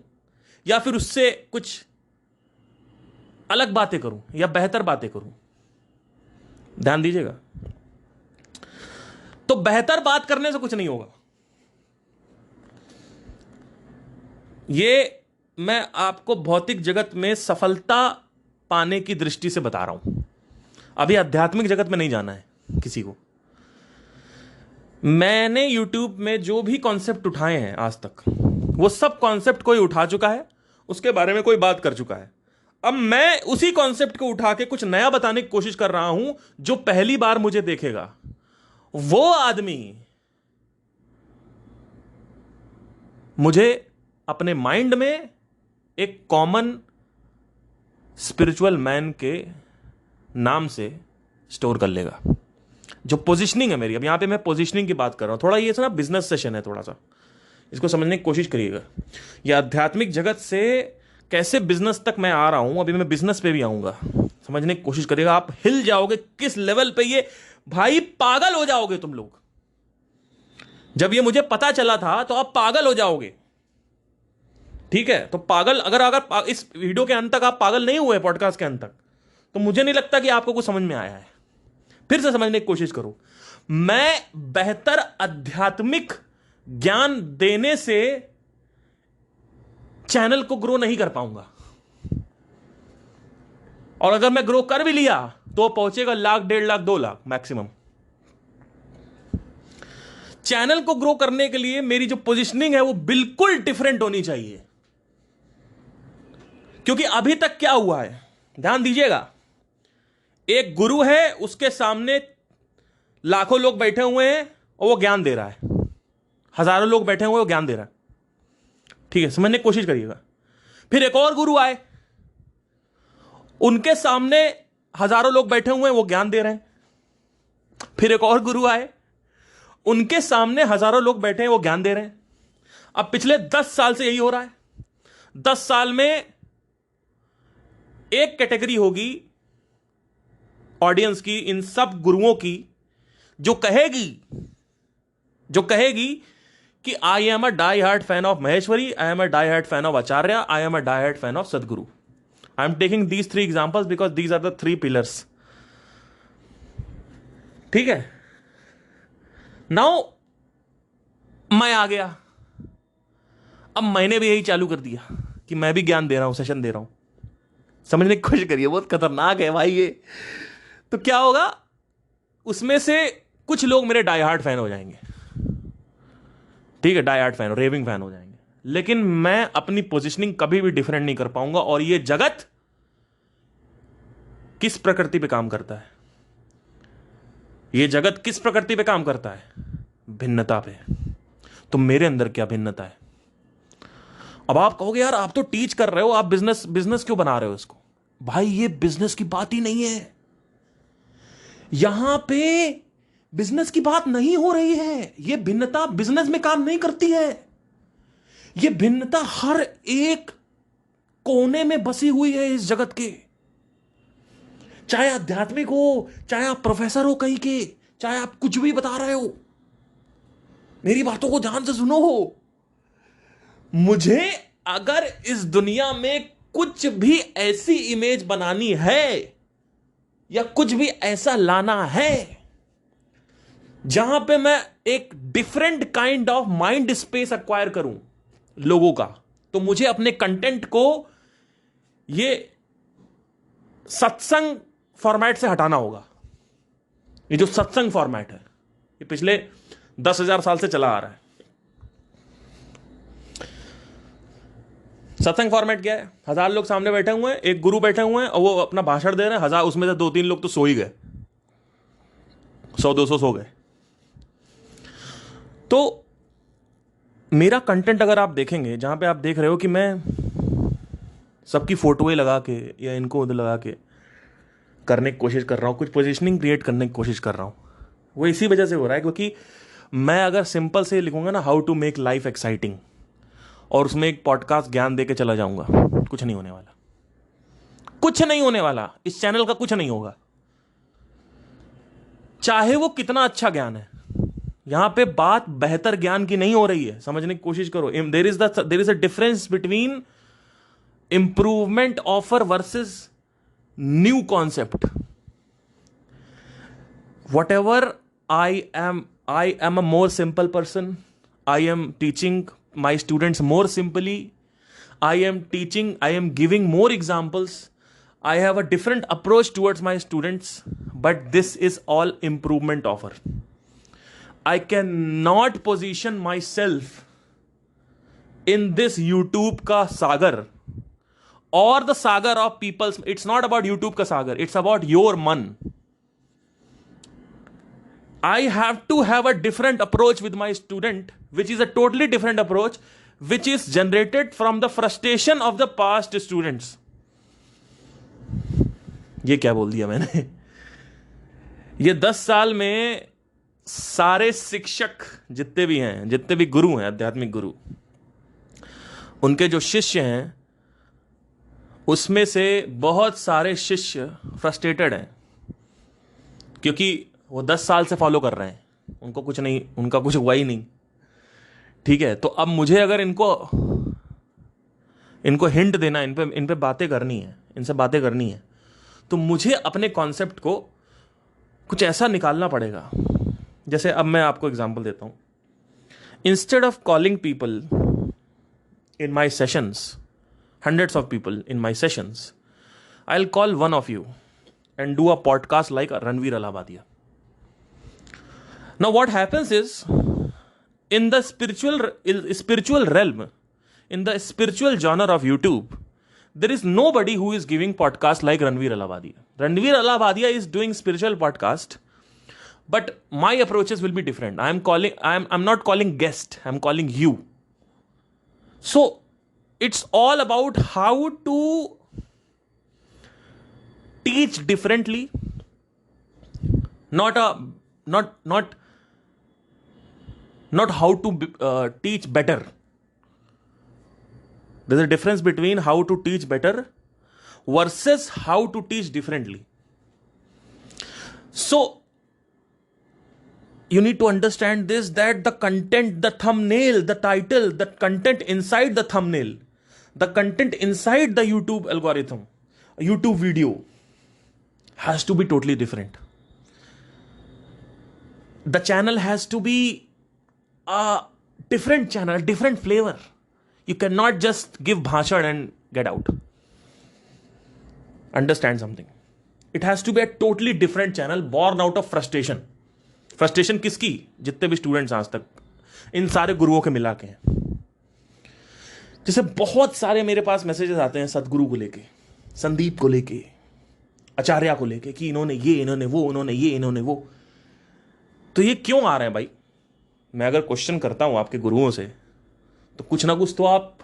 A: या फिर उससे कुछ अलग बातें करूं, या बेहतर बातें करूं? ध्यान दीजिएगा। तो बेहतर बात करने से कुछ नहीं होगा। ये मैं आपको भौतिक जगत में सफलता पाने की दृष्टि से बता रहा हूं, अभी आध्यात्मिक जगत में नहीं जाना है किसी को। मैंने यूट्यूब में जो भी कॉन्सेप्ट उठाए हैं आज तक, वो सब कॉन्सेप्ट कोई उठा चुका है, उसके बारे में कोई बात कर चुका है। अब मैं उसी कॉन्सेप्ट को उठा के कुछ नया बताने की कोशिश कर रहा हूं। जो पहली बार मुझे देखेगा, वो आदमी मुझे अपने माइंड में एक कॉमन स्पिरिचुअल मैन के नाम से स्टोर कर लेगा। जो पोजीशनिंग है मेरी, अब यहां पे मैं पोजीशनिंग की बात कर रहा हूं। थोड़ा ये ना बिजनेस सेशन है, थोड़ा सा इसको समझने की कोशिश करिएगा। ये आध्यात्मिक जगत से कैसे बिजनेस तक मैं आ रहा हूं, अभी मैं बिजनेस पे भी आऊंगा। समझने की कोशिश करिएगा, आप हिल जाओगे किस लेवल पे। ये भाई पागल हो जाओगे तुम लोग। जब ये मुझे पता चला था तो आप पागल हो जाओगे, ठीक है। तो पागल, अगर इस वीडियो के अंत तक आप पागल नहीं हुए, पॉडकास्ट के अंत तक, तो मुझे नहीं लगता कि आपको कुछ समझ में आया है। फिर से समझने की कोशिश करो। मैं बेहतर आध्यात्मिक ज्ञान देने से चैनल को ग्रो नहीं कर पाऊंगा। और अगर मैं ग्रो कर भी लिया तो पहुंचेगा 1 लाख, 1.5 लाख, 2 लाख मैक्सिमम। चैनल को ग्रो करने के लिए मेरी जो पोजीशनिंग है वो बिल्कुल डिफरेंट होनी चाहिए। क्योंकि अभी तक क्या हुआ है, ध्यान दीजिएगा, एक गुरु है, उसके सामने लाखों लोग बैठे हुए हैं और वो ज्ञान दे रहा है, हजारों लोग बैठे हुए हैं, वो ज्ञान दे रहा है। ठीक है, समझने की कोशिश करिएगा। फिर एक और गुरु आए, उनके सामने हजारों लोग बैठे हुए हैं, वो ज्ञान दे रहे हैं। फिर एक और गुरु आए, उनके सामने हजारों लोग बैठे हैं, वो ज्ञान दे रहे हैं। अब पिछले 10 साल से यही हो रहा है। 10 साल में एक कैटेगरी होगी ऑडियंस की, इन सब गुरुओं की, जो कहेगी कि I am a die hard fan of Maheshwari, I am a die hard fan of Acharya, I am a die hard fan of Sadhguru. I am taking these 3 examples because these are the 3 pillars. ठीक है, now मैं आ गया, अब मैंने भी यही चालू कर दिया कि मैं भी ज्ञान दे रहा हूं, सेशन दे रहा हूं। समझने की कोशिश करिए, बहुत खतरनाक है भाई ये। तो क्या होगा, उसमें से कुछ लोग मेरे डाई हार्ट फैन हो जाएंगे। ठीक है, die hard fan, raving fan हो जाएंगे, लेकिन मैं अपनी पोजीशनिंग कभी भी डिफरेंट नहीं कर पाऊंगा। और ये जगत किस प्रकृति पे काम करता है, ये जगत किस प्रकृति पे काम करता है? भिन्नता पे। तो मेरे अंदर क्या भिन्नता है? अब आप कहोगे यार आप तो टीच कर रहे हो, आप बिजनेस क्यों बना रहे हो इसको? भाई ये बिजनेस की बात ही नहीं है, यहां पे बिजनेस की बात नहीं हो रही है। ये भिन्नता बिजनेस में काम नहीं करती है। ये भिन्नता हर एक कोने में बसी हुई है इस जगत के, चाहे आध्यात्मिक हो, चाहे आप प्रोफेसर हो कहीं के, चाहे आप कुछ भी बता रहे हो। मेरी बातों को ध्यान से सुनो। मुझे अगर इस दुनिया में कुछ भी ऐसी इमेज बनानी है या कुछ भी ऐसा लाना है जहां पे मैं एक different kind of mind space acquire करूं लोगों का, तो मुझे अपने कंटेंट को ये सत्संग फॉर्मेट से हटाना होगा। ये जो सत्संग फॉर्मेट है, ये पिछले 10,000 साल से चला आ रहा है। सत्संग फॉर्मेट क्या है? 1000 लोग सामने बैठे हुए हैं, एक गुरु बैठे हुए हैं और वो अपना भाषण दे रहे हैं। 1000 उसमें से 2-3 लोग तो सो ही गए, 100-200 सो गए। तो मेरा कंटेंट अगर आप देखेंगे, जहां पे आप देख रहे हो कि मैं सबकी फोटोएं लगा के या इनको उधर लगा के करने की कोशिश कर रहा हूं, कुछ पोजीशनिंग क्रिएट करने की कोशिश कर रहा हूं, वो इसी वजह से हो रहा है क्योंकि मैं अगर सिंपल से लिखूंगा ना, how to make life exciting, और उसमें एक पॉडकास्ट ज्ञान दे के चला जाऊंगा, कुछ नहीं होने वाला। कुछ नहीं होने वाला, इस चैनल का कुछ नहीं होगा, चाहे वो कितना अच्छा ज्ञान है। यहां पे बात बेहतर ज्ञान की नहीं हो रही है, समझने की कोशिश करो। There is a difference between improvement offer versus new concept. What ever I am a more simple person, I am teaching my students more simply, I am giving more examples, I have a different approach towards my students, but this is all improvement offer. I cannot position myself in this YouTube ka sagar or the sagar of people's. It's not about YouTube ka sagar, it's about your man. I have to have a different approach with my student, which is a totally different approach, which is generated from the frustration of the past students. ये क्या बोल दिया मैंने? ये 10 साल में सारे शिक्षक जितने भी हैं, जितने भी गुरु हैं, आध्यात्मिक गुरु, उनके जो शिष्य हैं, उसमें से बहुत सारे शिष्य फ्रस्ट्रेटेड हैं क्योंकि वो 10 साल से फॉलो कर रहे हैं, उनको कुछ नहीं, उनका कुछ हुआ ही नहीं। ठीक है, तो अब मुझे अगर इनको हिंट देना, इन पे बातें करनी है, इनसे बातें करनी है, तो मुझे अपने कॉन्सेप्ट को कुछ ऐसा निकालना पड़ेगा। जैसे अब मैं आपको एग्जांपल देता हूं। Instead of calling people in my sessions, hundreds of people in my sessions, I'll call one of you and do a podcast like Ranveer Allahabadiya. Now what happens is, in the spiritual realm, in the spiritual genre of YouTube, there is nobody who is giving podcast like Ranveer Allahabadiya. Ranveer Allahabadiya is doing spiritual podcast, but my approaches will be different. I'm not calling guest, I'm calling you. So it's all about how to teach differently, not how to teach better. There's a difference between how to teach better versus how to teach differently. So you need to understand this, that the content, the thumbnail, the title, the content inside the thumbnail, the content inside the YouTube algorithm, YouTube video has to be totally different. The channel has to be a different channel, a different flavor. You cannot just give bhashan and get out. Understand something. It has to be a totally different channel, born out of frustration. Frustration किसकी? जितने भी students आज तक, इन सारे गुरुओं के मिला के हैं. जैसे बहुत सारे मेरे पास मैसेजेस आते हैं सदगुरु को लेके, संदीप को लेके, आचार्य को लेके, कि इन्होंने ये, इन्होंने वो, उन्होंने ये, इन्होंने वो. तो ये क्यों आ रहे हैं भाई? मैं अगर क्वेश्चन करता हूं आपके गुरुओं से, तो कुछ ना कुछ तो आप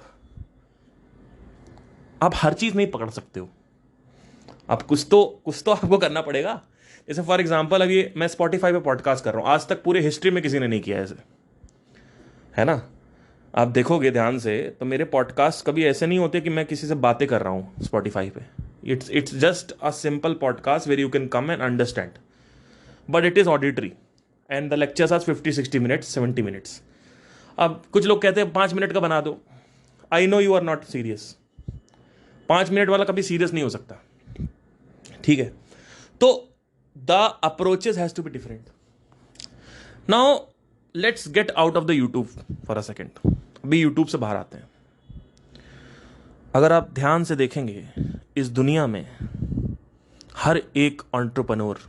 A: हर चीज नहीं पकड़ सकते हो. आप कुछ तो आपको करना पड़ेगा. जैसे फॉर एग्जाम्पल, अभी मैं स्पॉटिफाई पे पॉडकास्ट कर रहा हूं, आज तक पूरे हिस्ट्री में किसी ने नहीं किया ऐसे, है ना? आप देखोगे ध्यान से तो मेरे पॉडकास्ट कभी ऐसे नहीं होते कि मैं किसी से बातें कर रहा हूं स्पॉटिफाई पे. It's just a simple podcast where you can come and understand, but it is auditory and the lectures are 50-60 minutes, 70 minutes. अब कुछ लोग कहते हैं 5 मिनट का बना दो. I know you are not serious. 5 minute वाला कभी सीरियस नहीं हो सकता, ठीक है? तो the approaches has to be different. Now let's get out of the YouTube for a second. अभी YouTube से बाहर आते हैं. अगर आप ध्यान से देखेंगे, इस दुनिया में हर एक एंटरप्रेन्योर,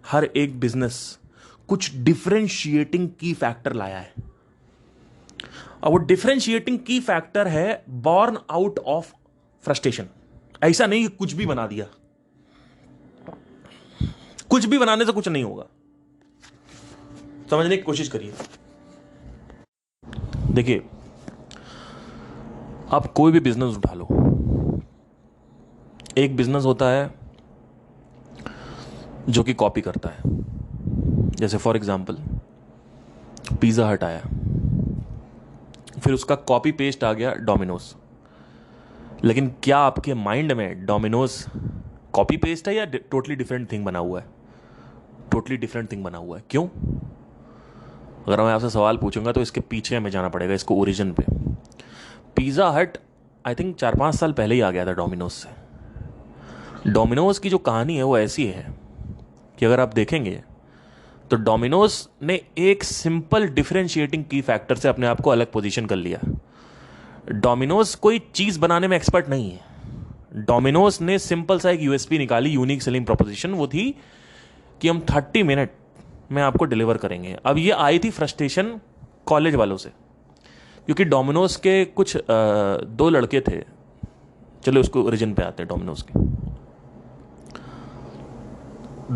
A: हर एक बिजनेस कुछ डिफरेंशिएटिंग की फैक्टर लाया है. और वो डिफरेंशिएटिंग की फैक्टर है बॉर्न आउट ऑफ फ्रस्ट्रेशन. ऐसा नहीं कि कुछ भी बना दिया. कुछ भी बनाने से कुछ नहीं होगा. समझने की कोशिश करिए. देखिए, आप कोई भी बिजनेस उठा लो. एक बिजनेस होता है जो कि कॉपी करता है. जैसे फॉर एग्जांपल पिज्जा हट आया, फिर उसका कॉपी पेस्ट आ गया डोमिनोज. लेकिन क्या आपके माइंड में डोमिनोज कॉपी पेस्ट है या टोटली डिफरेंट थिंग बना हुआ है? टोटली डिफरेंट थिंग बना हुआ है. क्यों? अगर मैं आपसे सवाल पूछूंगा तो इसके पीछे हमें जाना पड़ेगा, इसको ओरिजिन पे. पिज़्ज़ा हट आई थिंक 4-5 साल पहले ही आ गया था डोमिनोज से. डोमिनोज की जो कहानी है वो ऐसी है कि अगर आप देखेंगे तो डोमिनोज ने एक सिंपल डिफरेंशिएटिंग की फैक्टर से अपने आप को अलग पोजीशन कर लिया. डोमिनोज कोई चीज़ बनाने में एक्सपर्ट नहीं है. डोमिनोज ने सिंपल सा एक यूएसपी निकाली, यूनिक सेलिंग प्रोपोजिशन. वो थी कि हम 30 मिनट में आपको डिलीवर करेंगे. अब ये आई थी फ्रस्ट्रेशन कॉलेज वालों से, क्योंकि डोमिनोज के कुछ 2 लड़के थे. चलो उसको ओरिजिन पे आते हैं. डोमिनोज के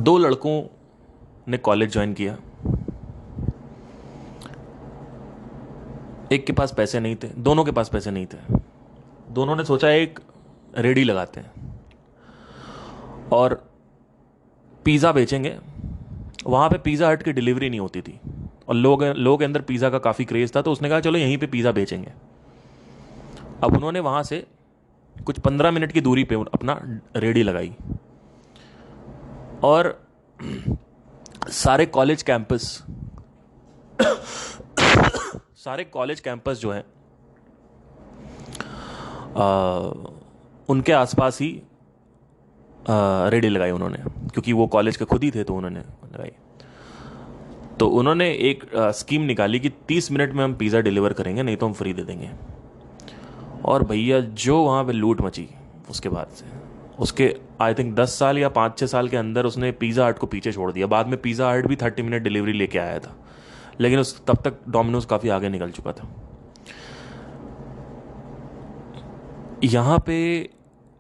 A: 2 लड़कों ने कॉलेज ज्वाइन किया. एक के पास पैसे नहीं थे, दोनों के पास पैसे नहीं थे. दोनों ने सोचा एक रेडी लगाते हैं और पिज़्ज़ा बेचेंगे. वहाँ पे पिज़्ज़ा हट की डिलीवरी नहीं होती थी और लोग अंदर पिज़्ज़ा का काफ़ी क्रेज़ था, तो उसने कहा चलो यहीं पे पिज़्ज़ा बेचेंगे. अब उन्होंने वहाँ से कुछ 15 मिनट की दूरी पे अपना रेडी लगाई और सारे कॉलेज कैंपस जो हैं उनके आसपास ही रेडी लगाई उन्होंने, क्योंकि वो कॉलेज के खुद ही थे तो उन्होंने लगाई. तो उन्होंने एक स्कीम निकाली कि 30 मिनट में हम पिज़्ज़ा डिलीवर करेंगे, नहीं तो हम फ्री दे देंगे. और भैया जो वहाँ पे लूट मची उसके बाद से, उसके आई थिंक 10 साल या 5-6 साल के अंदर उसने पिज़्ज़ा हट को पीछे छोड़ दिया। बाद में पिज़्ज़ा हट भी 30 मिनट डिलीवरी लेके आया था, लेकिन उस तब तक डोमिनोज काफ़ी आगे निकल चुका था। यहाँ पे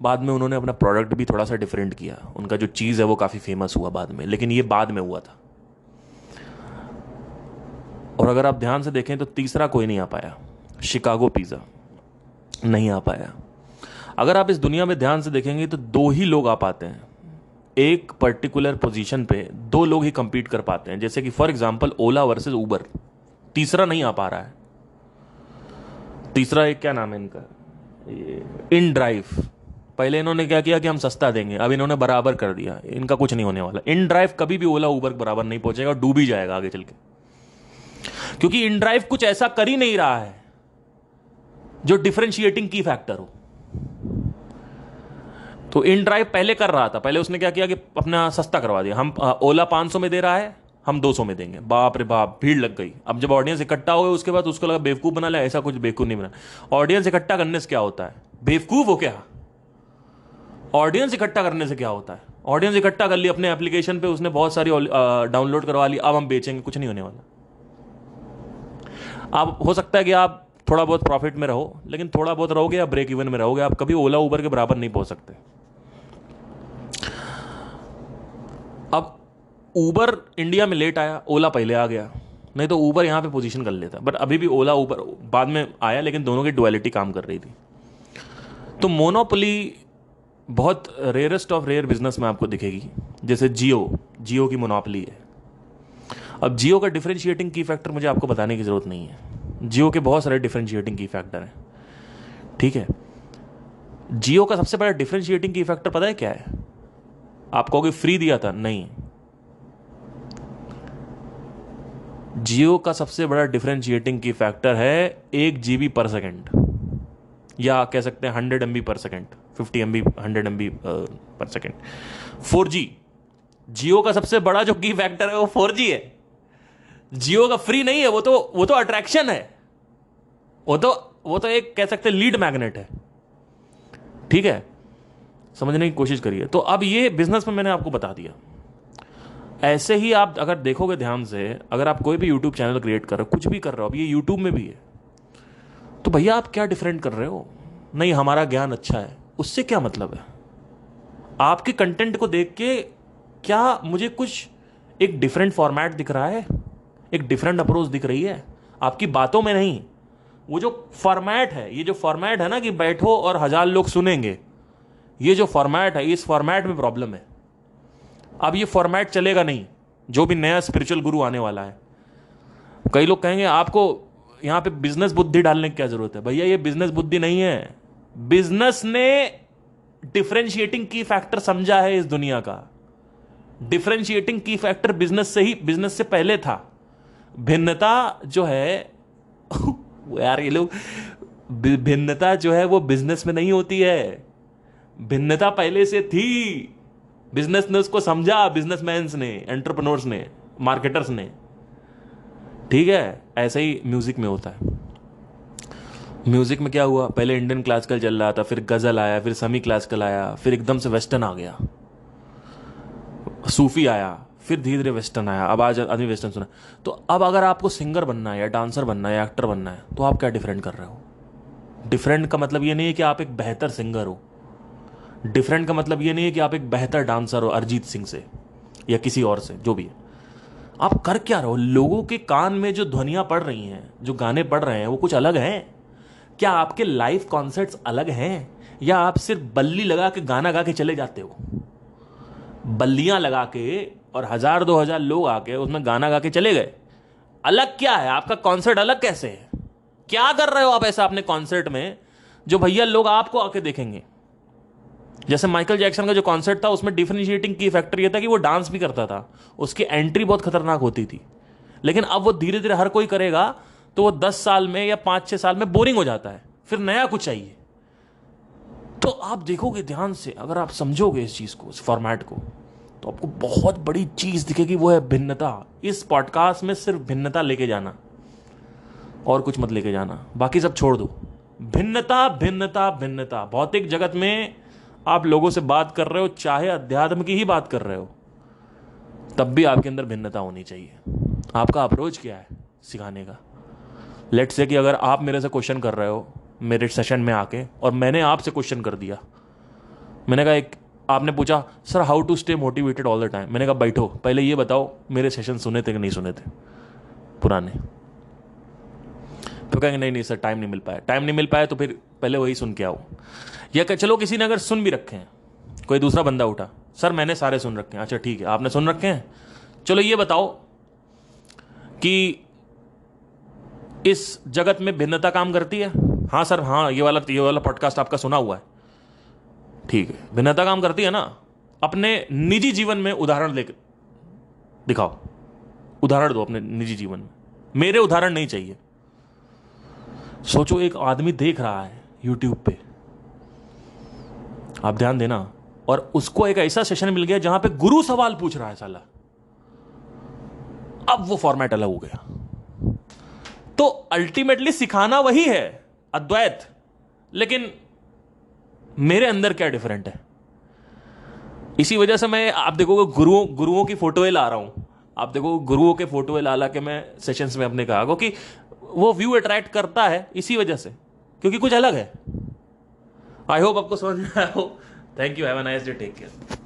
A: बाद में उन्होंने अपना प्रोडक्ट भी थोड़ा सा डिफरेंट किया, उनका जो चीज़ है वो काफ़ी फेमस हुआ बाद में, लेकिन ये बाद में हुआ था। और अगर आप ध्यान से देखें तो तीसरा कोई नहीं आ पाया, शिकागो पिज़्ज़ा नहीं आ पाया। अगर आप इस दुनिया में ध्यान से देखेंगे तो दो ही लोग आ पाते हैं, एक पर्टिकुलर पोजीशन पे दो लोग ही कंपीट कर पाते हैं, जैसे कि फॉर एग्जांपल ओला वर्सेस उबर। तीसरा नहीं आ पा रहा है। तीसरा एक क्या नाम है इनका, इन ड्राइव। पहले इन्होंने क्या किया कि हम सस्ता देंगे, अब इन्होंने बराबर कर दिया। इनका कुछ नहीं होने वाला। इन ड्राइव कभी भी ओला उबर बराबर नहीं पहुंचेगा और डूब ही जाएगा आगे चल के, क्योंकि इन ड्राइव कुछ ऐसा कर ही नहीं रहा है जो डिफरेंशिएटिंग की फैक्टर हो। तो इन ड्राइव पहले कर रहा था, पहले उसने क्या किया कि अपना सस्ता करवा दिया। हम ओला 500 में दे रहा है, हम 200 में देंगे। बाप रे बाप, भीड़ लग गई। अब जब ऑडियंस इकट्ठा हो गए उसके बाद उसको लगा बेवकूफ बना लिया। ऐसा कुछ बेवकूफ नहीं बना। ऑडियंस इकट्ठा करने से क्या होता है, बेवकूफ हो क्या? ऑडियंस इकट्ठा करने से क्या होता है? ऑडियंस इकट्ठा कर ली अपने एप्लीकेशन पे, उसने बहुत सारी डाउनलोड करवा ली, अब हम बेचेंगे। कुछ नहीं होने वाला। अब हो सकता है कि आप थोड़ा बहुत प्रॉफिट में रहो, लेकिन थोड़ा बहुत रहोगे या ब्रेक इवन में रहोगे, आप कभी ओला उबर के बराबर नहीं पहुंच सकते। अब उबर इंडिया में लेट आया, ओला पहले आ गया, नहीं तो उबर यहां पे पोजीशन कर लेता। बट अभी भी ओला उबर बाद में आया, लेकिन दोनों की डुअलिटी काम कर रही थी। तो मोनोपोली बहुत रेयरेस्ट ऑफ रेयर बिजनेस में आपको दिखेगी। जैसे जियो की मोनोपोली है। अब जियो का डिफरेंशिएटिंग की फैक्टर मुझे आपको बताने की जरूरत नहीं है। जियो के बहुत सारे डिफरेंशिएटिंग की फैक्टर हैं, ठीक है। जियो का सबसे बड़ा डिफरेंशिएटिंग की फैक्टर पता है क्या है? आप कहोगे फ्री दिया था, नहीं। जियो का सबसे बड़ा डिफरेंशिएटिंग की फैक्टर है 1 GB पर सेकेंड, या कह सकते हैं 100 MB पर सेकेंड, 50 MB 100 MB पर सेकेंड। 4G जियो का सबसे बड़ा जो की फैक्टर है वो 4G है। जियो का फ्री नहीं है, वो तो अट्रैक्शन है, वो तो एक कह सकते हैं लीड मैग्नेट है, ठीक है। समझने की कोशिश करिए। तो अब ये बिजनेस में मैंने आपको बता दिया। ऐसे ही आप अगर देखोगे ध्यान से, अगर आप कोई भी यूट्यूब चैनल क्रिएट कर रहे हो, कुछ भी कर रहे हो, अब ये यूट्यूब में भी है, तो भैया आप क्या डिफरेंट कर रहे हो? नहीं हमारा ज्ञान अच्छा है, उससे क्या मतलब है? आपके कंटेंट को देख के क्या मुझे कुछ एक डिफरेंट फॉर्मेट दिख रहा है, एक डिफरेंट अप्रोच दिख रही है? आपकी बातों में नहीं, वो जो फॉर्मेट है, ये जो फॉर्मेट है ना कि बैठो और 1000 लोग सुनेंगे, ये जो फॉर्मेट है, इस फॉर्मेट में प्रॉब्लम है। अब ये फॉर्मेट चलेगा नहीं। जो भी नया स्पिरिचुअल गुरु आने वाला है, कई लोग कहेंगे आपको यहां पे बिजनेस बुद्धि डालने की क्या जरूरत है? भैया ये बिजनेस बुद्धि नहीं है, बिजनेस ने डिफरेंशिएटिंग की फैक्टर समझा है इस दुनिया का। डिफरेंशिएटिंग की फैक्टर बिजनेस से पहले था। भिन्नता जो है यार ये लोग, भिन्नता जो है वो बिजनेस में नहीं होती है। भिन्नता पहले से थी, बिजनेस ने उसको समझा, बिजनेसमैन्स ने, एंटरप्रेन्योर्स ने, मार्केटर्स ने, ठीक है। ऐसे ही म्यूजिक में होता है। म्यूजिक में क्या हुआ, पहले इंडियन क्लासिकल चल रहा था, फिर गजल आया, फिर सेमी क्लासिकल आया, फिर एकदम से वेस्टर्न आ गया, सूफी आया, फिर धीरे धीरे वेस्टर्न आया। अब आज आदमी वेस्टर्न सुना। तो अब अगर आपको सिंगर बनना है या डांसर बनना है या एक्टर बनना है, तो आप क्या डिफरेंट कर रहे हो? डिफरेंट का मतलब ये नहीं है कि आप एक बेहतर सिंगर हो। डिफरेंट का मतलब ये नहीं है कि आप एक बेहतर डांसर हो अरिजीत सिंह से या किसी और से, जो भी है। आप कर क्या रहे हो? लोगों के कान में जो ध्वनियां पड़ रही हैं, जो गाने पड़ रहे हैं, वो कुछ अलग हैं क्या? आपके लाइव कॉन्सर्ट्स अलग हैं, या आप सिर्फ बल्ली लगा के गाना गा के चले जाते हो? बल्लियां लगा के और 1000-2000 लोग आके उसमें गाना गा के चले गए, अलग क्या है? आपका कॉन्सर्ट अलग कैसे है? क्या कर रहे हो आप ऐसा अपने कॉन्सर्ट में जो भैया लोग आपको आके देखेंगे? जैसे माइकल जैक्सन का जो कॉन्सर्ट था, उसमें डिफरेंशिएटिंग की फैक्टर ये था कि वो डांस भी करता था, उसकी एंट्री बहुत खतरनाक होती थी। लेकिन अब वो धीरे धीरे हर कोई करेगा, तो वो 10 साल में या 5-6 साल में बोरिंग हो जाता है, फिर नया कुछ चाहिए। तो आप देखोगे ध्यान से, अगर आप समझोगे इस चीज को, इस फॉर्मेट को, तो आपको बहुत बड़ी चीज दिखेगी, वो है भिन्नता। इस पॉडकास्ट में सिर्फ भिन्नता लेके जाना, और कुछ मत लेके जाना, बाकी सब छोड़ दो। भिन्नता भिन्नता भिन्नता। भौतिक जगत में आप लोगों से बात कर रहे हो, चाहे अध्यात्म की ही बात कर रहे हो, तब भी आपके अंदर भिन्नता होनी चाहिए। आपका अप्रोच क्या है सिखाने का? लेट्स से कि अगर आप मेरे से क्वेश्चन कर रहे हो मेरे सेशन में आके, और मैंने आपसे क्वेश्चन कर दिया, मैंने कहा एक, आपने पूछा sir how to stay motivated all the time, मैंने कहा बैठो पहले ये बताओ मेरे सेशन सुने थे कि नहीं सुने थे पुराने। तो कहेंगे नहीं नहीं सर टाइम नहीं मिल पाया। टाइम नहीं मिल पाया तो फिर पहले वही सुन के आओ। या चलो किसी ने अगर सुन भी रखे हैं, कोई दूसरा बंदा उठा, सर मैंने सारे सुन रखे हैं। अच्छा ठीक है, आपने सुन रखे हैं, चलो ये बताओ कि इस जगत में भिन्नता काम करती है? हाँ सर, हाँ ये वाला पॉडकास्ट आपका सुना हुआ है। ठीक है, भिन्नता काम करती है ना? अपने निजी जीवन में उदाहरण लेकर दिखाओ, उदाहरण दो अपने निजी जीवन में, मेरे उदाहरण नहीं चाहिए। सोचो एक आदमी देख रहा है यूट्यूब पे, आप ध्यान देना, और उसको एक ऐसा सेशन मिल गया जहां पे गुरु सवाल पूछ रहा है साला। अब वो फॉर्मेट अलग हो गया। तो अल्टीमेटली सिखाना वही है, अद्वैत, लेकिन मेरे अंदर क्या डिफरेंट है? इसी वजह से मैं, आप देखोगे गुरुओं की फोटोएं ला रहा हूं। आप देखो गुरुओं के फोटोएं ला के मैं सेशंस में अपने कहा कि वो व्यू अट्रैक्ट करता है इसी वजह से, क्योंकि कुछ अलग है। आई होप आपको समझ में आया हो। Thank you, have a nice day, take care.